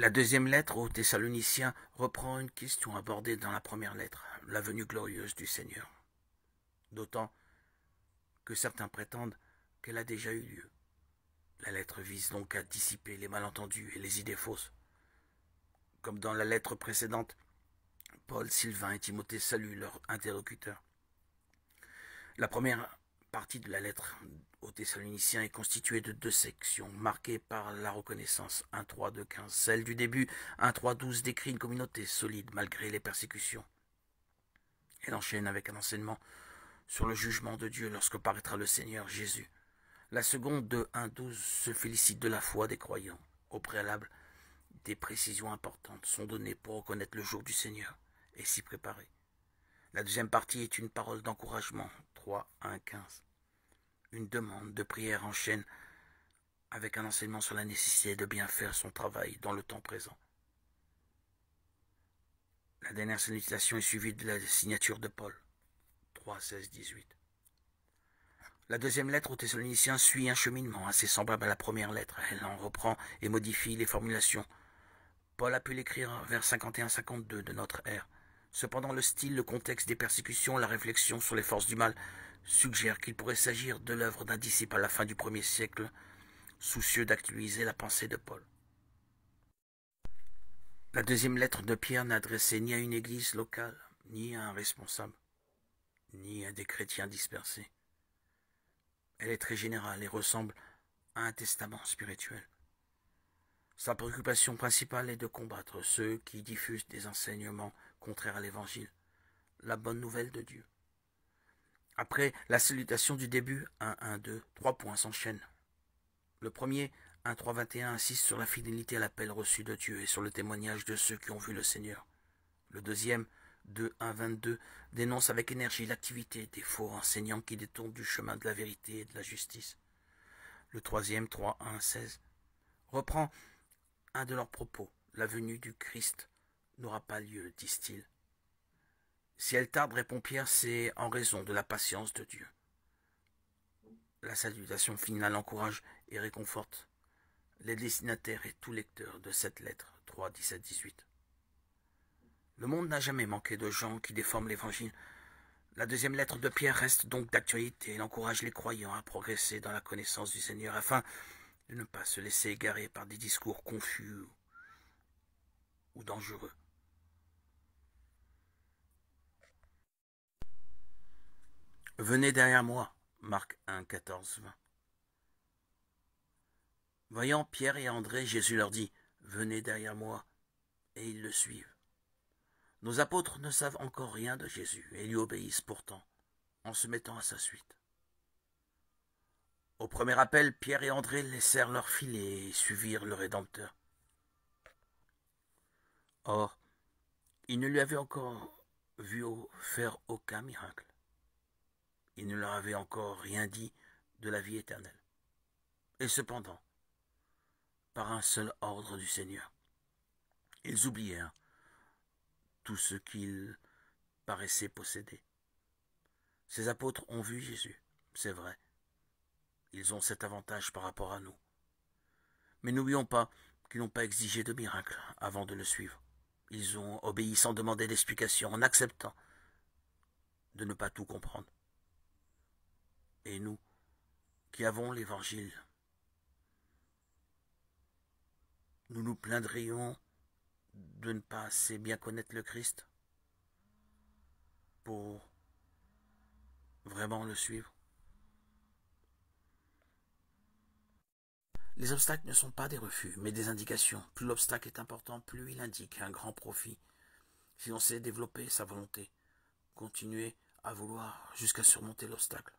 La deuxième lettre aux Thessaloniciens reprend une question abordée dans la première lettre, la venue glorieuse du Seigneur. D'autant que certains prétendent qu'elle a déjà eu lieu. La lettre vise donc à dissiper les malentendus et les idées fausses. Comme dans la lettre précédente, Paul, Sylvain et Timothée saluent leur interlocuteur. La première partie de la lettre aux Thessaloniciens est constituée de 2 sections, marquées par la reconnaissance 1.3, 2.15. Celle du début, 1.3.12, décrit une communauté solide malgré les persécutions. Elle enchaîne avec un enseignement sur le jugement de Dieu lorsque paraîtra le Seigneur Jésus. La seconde, de 1.12, se félicite de la foi des croyants. Au préalable, des précisions importantes sont données pour reconnaître le jour du Seigneur et s'y préparer. La deuxième partie est une parole d'encouragement, 3.1.15. Une demande de prière enchaîne avec un enseignement sur la nécessité de bien faire son travail dans le temps présent. La dernière salutation est suivie de la signature de Paul, 3.16.18. La deuxième lettre aux Thessaloniciens suit un cheminement assez semblable à la première lettre. Elle en reprend et modifie les formulations. Paul a pu l'écrire vers 51-52 de notre ère. Cependant, le style, le contexte des persécutions, la réflexion sur les forces du mal suggèrent qu'il pourrait s'agir de l'œuvre d'un disciple à la fin du 1er siècle, soucieux d'actualiser la pensée de Paul. La deuxième lettre de Pierre n'est adressée ni à une église locale, ni à un responsable, ni à des chrétiens dispersés. Elle est très générale et ressemble à un testament spirituel. Sa préoccupation principale est de combattre ceux qui diffusent des enseignements contraires à l'Évangile, la bonne nouvelle de Dieu. Après la salutation du début, 1.1.2, 3 points s'enchaînent. Le premier, 1.3.21, insiste sur la fidélité à l'appel reçu de Dieu et sur le témoignage de ceux qui ont vu le Seigneur. Le deuxième, 2.1.22, dénonce avec énergie l'activité des faux enseignants qui détournent du chemin de la vérité et de la justice. Le troisième, 3.1.16, reprend un de leurs propos. La venue du Christ n'aura pas lieu, disent-ils. Si elle tarde, répond Pierre, c'est en raison de la patience de Dieu. La salutation finale encourage et réconforte les destinataires et tout lecteur de cette lettre, 3, 17, 18. Le monde n'a jamais manqué de gens qui déforment l'Évangile. La deuxième lettre de Pierre reste donc d'actualité. Elle encourage les croyants à progresser dans la connaissance du Seigneur afin de ne pas se laisser égarer par des discours confus ou dangereux. Venez derrière moi, Marc 1, 14, 20. Voyant Pierre et André, Jésus leur dit, venez derrière moi, et ils le suivent. Nos apôtres ne savent encore rien de Jésus et lui obéissent pourtant, en se mettant à sa suite. Au premier appel, Pierre et André laissèrent leur filet et suivirent le Rédempteur. Or, ils ne lui avaient encore vu faire aucun miracle. Il ne leur avait encore rien dit de la vie éternelle. Et cependant, par un seul ordre du Seigneur, ils oublièrent tout ce qu'ils paraissaient posséder. Ces apôtres ont vu Jésus, c'est vrai. Ils ont cet avantage par rapport à nous. Mais n'oublions pas qu'ils n'ont pas exigé de miracle avant de le suivre. Ils ont obéi sans demander d'explication, en acceptant de ne pas tout comprendre. Et nous, qui avons l'Évangile, nous nous plaindrions de ne pas assez bien connaître le Christ pour vraiment le suivre. Les obstacles ne sont pas des refus, mais des indications. Plus l'obstacle est important, plus il indique un grand profit. Si l'on sait développer sa volonté, continuer à vouloir jusqu'à surmonter l'obstacle.